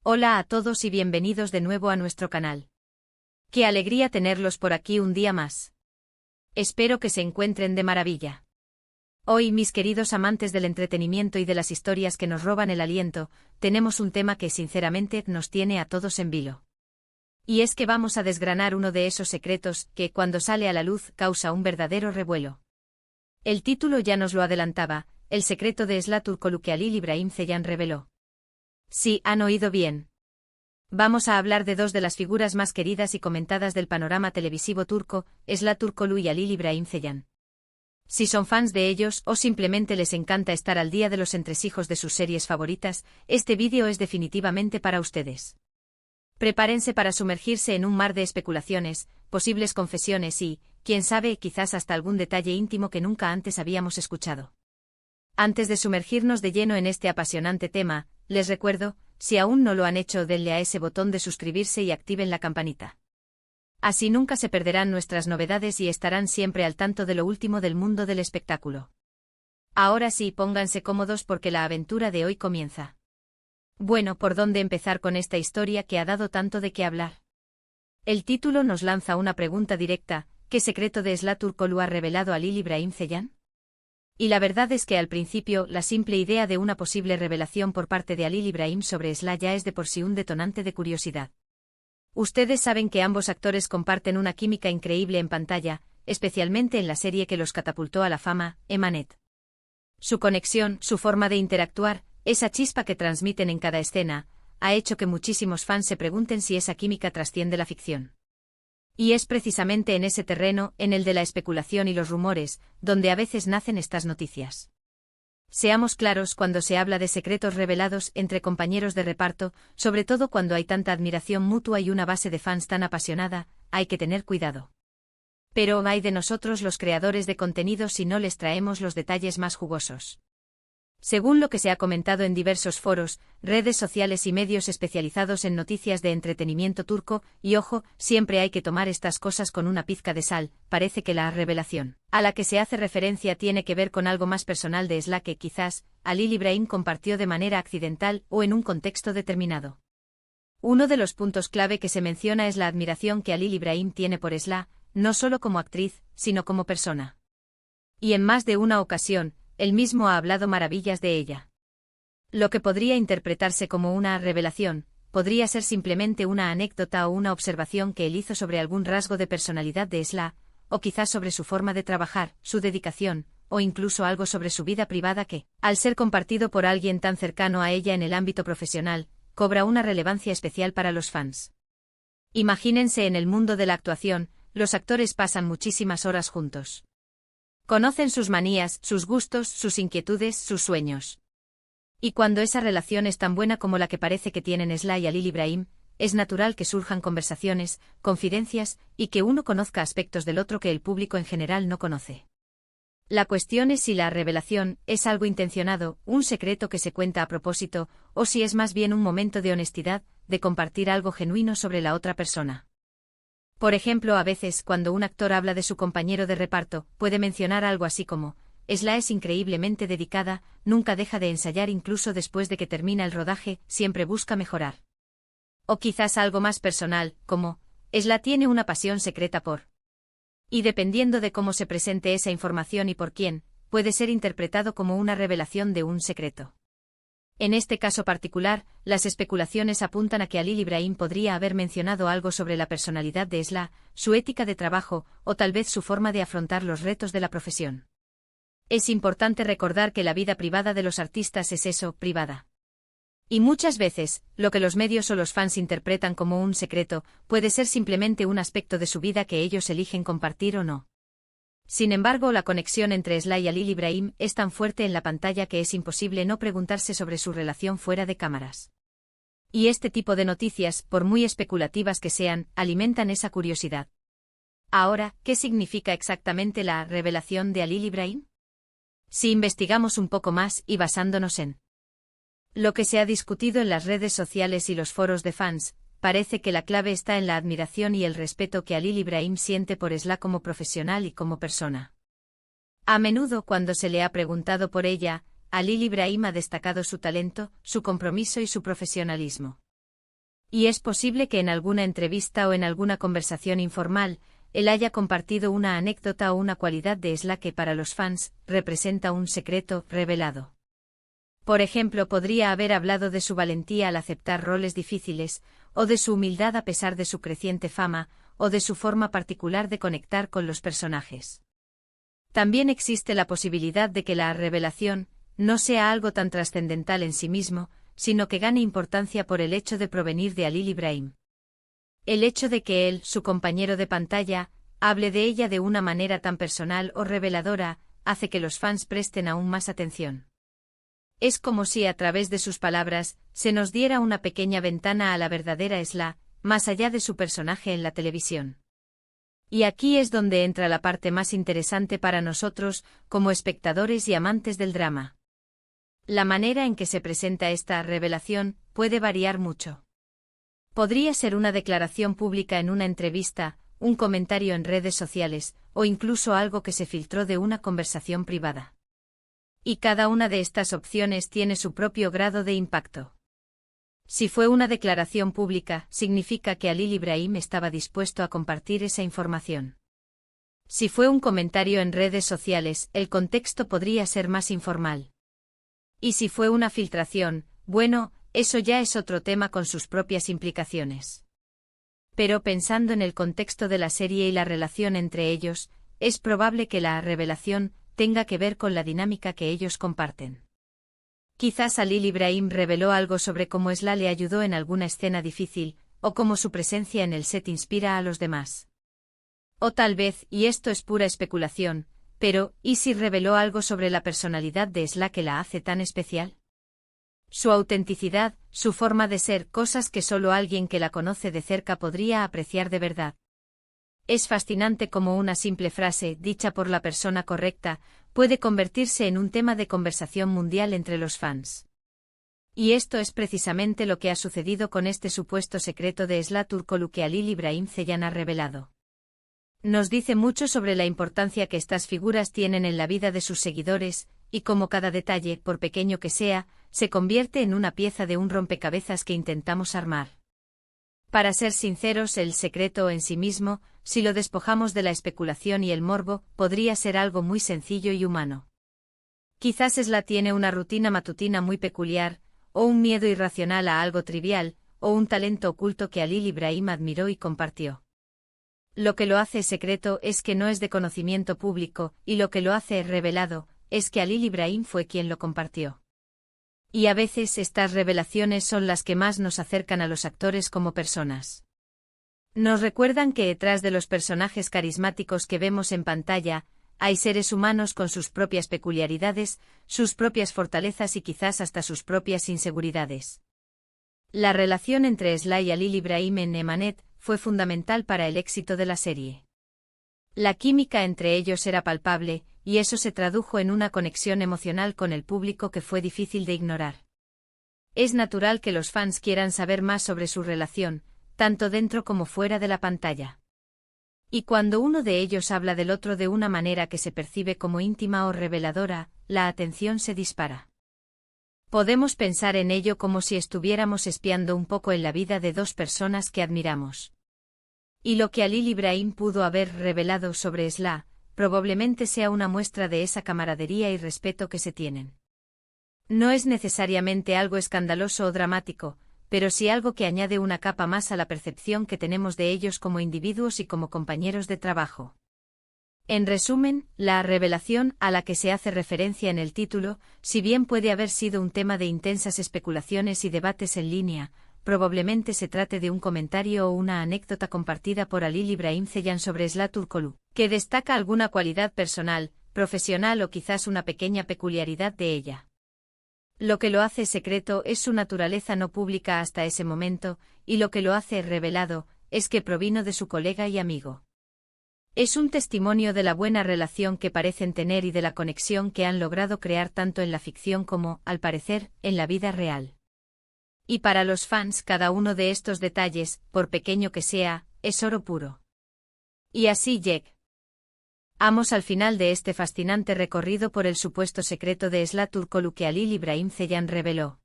Hola a todos y bienvenidos de nuevo a nuestro canal. Qué alegría tenerlos por aquí un día más. Espero que se encuentren de maravilla. Hoy, mis queridos amantes del entretenimiento y de las historias que nos roban el aliento, tenemos un tema que sinceramente nos tiene a todos en vilo. Y es que vamos a desgranar uno de esos secretos que, cuando sale a la luz, causa un verdadero revuelo. El título ya nos lo adelantaba: el secreto de Esla Turkolu que Halil İbrahim Ceylan reveló. Sí, han oído bien. Vamos a hablar de dos de las figuras más queridas y comentadas del panorama televisivo turco, Esla Turkolu y Halil İbrahim Ceylan. Si son fans de ellos o simplemente les encanta estar al día de los entresijos de sus series favoritas, este vídeo es definitivamente para ustedes. Prepárense para sumergirse en un mar de especulaciones, posibles confesiones y, quién sabe, quizás hasta algún detalle íntimo que nunca antes habíamos escuchado. Antes de sumergirnos de lleno en este apasionante tema, les recuerdo, si aún no lo han hecho, denle a ese botón de suscribirse y activen la campanita. Así nunca se perderán nuestras novedades y estarán siempre al tanto de lo último del mundo del espectáculo. Ahora sí, pónganse cómodos porque la aventura de hoy comienza. Bueno, ¿por dónde empezar con esta historia que ha dado tanto de qué hablar? El título nos lanza una pregunta directa: ¿qué secreto de Esla Turkolu ha revelado Halil İbrahim Ceylan? Y la verdad es que al principio, la simple idea de una posible revelación por parte de Halil İbrahim sobre Esla ya es de por sí un detonante de curiosidad. Ustedes saben que ambos actores comparten una química increíble en pantalla, especialmente en la serie que los catapultó a la fama, Emanet. Su conexión, su forma de interactuar, esa chispa que transmiten en cada escena, ha hecho que muchísimos fans se pregunten si esa química trasciende la ficción. Y es precisamente en ese terreno, en el de la especulación y los rumores, donde a veces nacen estas noticias. Seamos claros, cuando se habla de secretos revelados entre compañeros de reparto, sobre todo cuando hay tanta admiración mutua y una base de fans tan apasionada, hay que tener cuidado. Pero ay de nosotros los creadores de contenido si no les traemos los detalles más jugosos. Según lo que se ha comentado en diversos foros, redes sociales y medios especializados en noticias de entretenimiento turco, y ojo, siempre hay que tomar estas cosas con una pizca de sal, parece que la revelación a la que se hace referencia tiene que ver con algo más personal de Esla que quizás Halil İbrahim compartió de manera accidental o en un contexto determinado. Uno de los puntos clave que se menciona es la admiración que Halil İbrahim tiene por Esla, no solo como actriz, sino como persona. Y en más de una ocasión, él mismo ha hablado maravillas de ella. Lo que podría interpretarse como una revelación, podría ser simplemente una anécdota o una observación que él hizo sobre algún rasgo de personalidad de Esla, o quizás sobre su forma de trabajar, su dedicación, o incluso algo sobre su vida privada que, al ser compartido por alguien tan cercano a ella en el ámbito profesional, cobra una relevancia especial para los fans. Imagínense en el mundo de la actuación, los actores pasan muchísimas horas juntos. Conocen sus manías, sus gustos, sus inquietudes, sus sueños. Y cuando esa relación es tan buena como la que parece que tienen Esla y Halil İbrahim, es natural que surjan conversaciones, confidencias, y que uno conozca aspectos del otro que el público en general no conoce. La cuestión es si la revelación es algo intencionado, un secreto que se cuenta a propósito, o si es más bien un momento de honestidad, de compartir algo genuino sobre la otra persona. Por ejemplo, a veces, cuando un actor habla de su compañero de reparto, puede mencionar algo así como: Esla es increíblemente dedicada, nunca deja de ensayar incluso después de que termina el rodaje, siempre busca mejorar. O quizás algo más personal, como: Esla tiene una pasión secreta por. Y dependiendo de cómo se presente esa información y por quién, puede ser interpretado como una revelación de un secreto. En este caso particular, las especulaciones apuntan a que Halil İbrahim podría haber mencionado algo sobre la personalidad de Esla, su ética de trabajo, o tal vez su forma de afrontar los retos de la profesión. Es importante recordar que la vida privada de los artistas es eso, privada. Y muchas veces, lo que los medios o los fans interpretan como un secreto, puede ser simplemente un aspecto de su vida que ellos eligen compartir o no. Sin embargo, la conexión entre Esla y Halil İbrahim es tan fuerte en la pantalla que es imposible no preguntarse sobre su relación fuera de cámaras. Y este tipo de noticias, por muy especulativas que sean, alimentan esa curiosidad. Ahora, ¿qué significa exactamente la revelación de Halil İbrahim? Si investigamos un poco más y basándonos en lo que se ha discutido en las redes sociales y los foros de fans, parece que la clave está en la admiración y el respeto que Halil İbrahim siente por Esla como profesional y como persona. A menudo, cuando se le ha preguntado por ella, Halil İbrahim ha destacado su talento, su compromiso y su profesionalismo. Y es posible que en alguna entrevista o en alguna conversación informal, él haya compartido una anécdota o una cualidad de Esla que para los fans representa un secreto revelado. Por ejemplo, podría haber hablado de su valentía al aceptar roles difíciles, o de su humildad a pesar de su creciente fama, o de su forma particular de conectar con los personajes. También existe la posibilidad de que la revelación no sea algo tan trascendental en sí mismo, sino que gane importancia por el hecho de provenir de Halil Ibrahim. El hecho de que él, su compañero de pantalla, hable de ella de una manera tan personal o reveladora, hace que los fans presten aún más atención. Es como si a través de sus palabras se nos diera una pequeña ventana a la verdadera Esla, más allá de su personaje en la televisión. Y aquí es donde entra la parte más interesante para nosotros, como espectadores y amantes del drama. La manera en que se presenta esta revelación puede variar mucho. Podría ser una declaración pública en una entrevista, un comentario en redes sociales, o incluso algo que se filtró de una conversación privada. Y cada una de estas opciones tiene su propio grado de impacto. Si fue una declaración pública, significa que Halil Ibrahim estaba dispuesto a compartir esa información. Si fue un comentario en redes sociales, el contexto podría ser más informal. Y si fue una filtración, bueno, eso ya es otro tema con sus propias implicaciones. Pero pensando en el contexto de la serie y la relación entre ellos, es probable que la revelación tenga que ver con la dinámica que ellos comparten. Quizás Halil Ibrahim reveló algo sobre cómo Esla le ayudó en alguna escena difícil, o cómo su presencia en el set inspira a los demás. O tal vez, y esto es pura especulación, pero, ¿y si reveló algo sobre la personalidad de Esla que la hace tan especial? Su autenticidad, su forma de ser, cosas que solo alguien que la conoce de cerca podría apreciar de verdad. Es fascinante cómo una simple frase, dicha por la persona correcta, puede convertirse en un tema de conversación mundial entre los fans. Y esto es precisamente lo que ha sucedido con este supuesto secreto de Esla Turkolu que Halil Ibrahim Ceylan ha revelado. Nos dice mucho sobre la importancia que estas figuras tienen en la vida de sus seguidores, y cómo cada detalle, por pequeño que sea, se convierte en una pieza de un rompecabezas que intentamos armar. Para ser sinceros, el secreto en sí mismo, si lo despojamos de la especulación y el morbo, podría ser algo muy sencillo y humano. Quizás Esla tiene una rutina matutina muy peculiar, o un miedo irracional a algo trivial, o un talento oculto que Halil Ibrahim admiró y compartió. Lo que lo hace secreto es que no es de conocimiento público, y lo que lo hace revelado, es que Halil Ibrahim fue quien lo compartió. Y a veces estas revelaciones son las que más nos acercan a los actores como personas. Nos recuerdan que detrás de los personajes carismáticos que vemos en pantalla, hay seres humanos con sus propias peculiaridades, sus propias fortalezas y quizás hasta sus propias inseguridades. La relación entre Esla y Halil Ibrahim en Emanet fue fundamental para el éxito de la serie. La química entre ellos era palpable, y eso se tradujo en una conexión emocional con el público que fue difícil de ignorar. Es natural que los fans quieran saber más sobre su relación, tanto dentro como fuera de la pantalla. Y cuando uno de ellos habla del otro de una manera que se percibe como íntima o reveladora, la atención se dispara. Podemos pensar en ello como si estuviéramos espiando un poco en la vida de dos personas que admiramos. Y lo que Halil Ibrahim pudo haber revelado sobre Esla, probablemente sea una muestra de esa camaradería y respeto que se tienen. No es necesariamente algo escandaloso o dramático, pero sí algo que añade una capa más a la percepción que tenemos de ellos como individuos y como compañeros de trabajo. En resumen, la revelación a la que se hace referencia en el título, si bien puede haber sido un tema de intensas especulaciones y debates en línea, probablemente se trate de un comentario o una anécdota compartida por Halil Ibrahim Ceylan sobre Esla Turkolu, que destaca alguna cualidad personal, profesional o quizás una pequeña peculiaridad de ella. Lo que lo hace secreto es su naturaleza no pública hasta ese momento, y lo que lo hace revelado, es que provino de su colega y amigo. Es un testimonio de la buena relación que parecen tener y de la conexión que han logrado crear tanto en la ficción como, al parecer, en la vida real. Y para los fans cada uno de estos detalles, por pequeño que sea, es oro puro. Y así llegamos al final de este fascinante recorrido por el supuesto secreto de Esla Turkolu que Halil Ibrahim Ceylan reveló.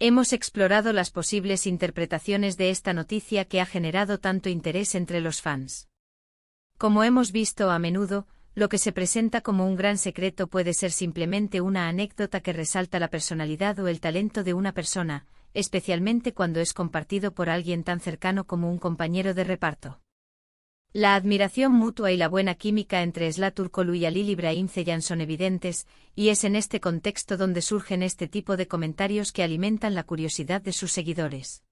Hemos explorado las posibles interpretaciones de esta noticia que ha generado tanto interés entre los fans. Como hemos visto a menudo, lo que se presenta como un gran secreto puede ser simplemente una anécdota que resalta la personalidad o el talento de una persona, especialmente cuando es compartido por alguien tan cercano como un compañero de reparto. La admiración mutua y la buena química entre Zlaturkolu y Halil Ibrahimzeyan son evidentes, y es en este contexto donde surgen este tipo de comentarios que alimentan la curiosidad de sus seguidores.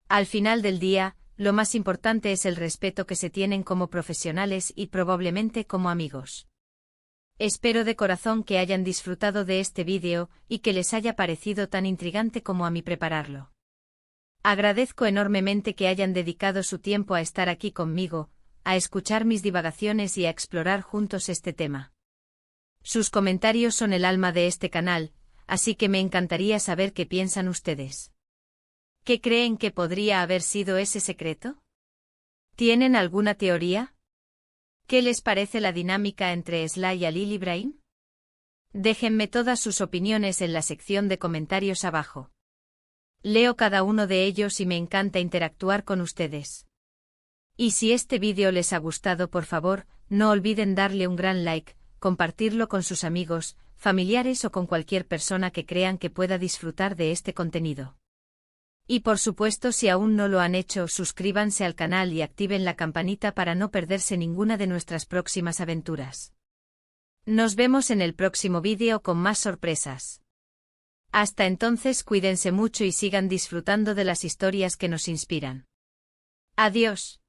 Al final del día, lo más importante es el respeto que se tienen como profesionales y probablemente como amigos. Espero de corazón que hayan disfrutado de este vídeo y que les haya parecido tan intrigante como a mí prepararlo. Agradezco enormemente que hayan dedicado su tiempo a estar aquí conmigo, a escuchar mis divagaciones y a explorar juntos este tema. Sus comentarios son el alma de este canal, así que me encantaría saber qué piensan ustedes. ¿Qué creen que podría haber sido ese secreto? ¿Tienen alguna teoría? ¿Qué les parece la dinámica entre Zla y Halil Ibrahim? Déjenme todas sus opiniones en la sección de comentarios abajo. Leo cada uno de ellos y me encanta interactuar con ustedes. Y si este vídeo les ha gustado, por favor, no olviden darle un gran like, compartirlo con sus amigos, familiares o con cualquier persona que crean que pueda disfrutar de este contenido. Y por supuesto, si aún no lo han hecho, suscríbanse al canal y activen la campanita para no perderse ninguna de nuestras próximas aventuras. Nos vemos en el próximo vídeo con más sorpresas. Hasta entonces, cuídense mucho y sigan disfrutando de las historias que nos inspiran. Adiós.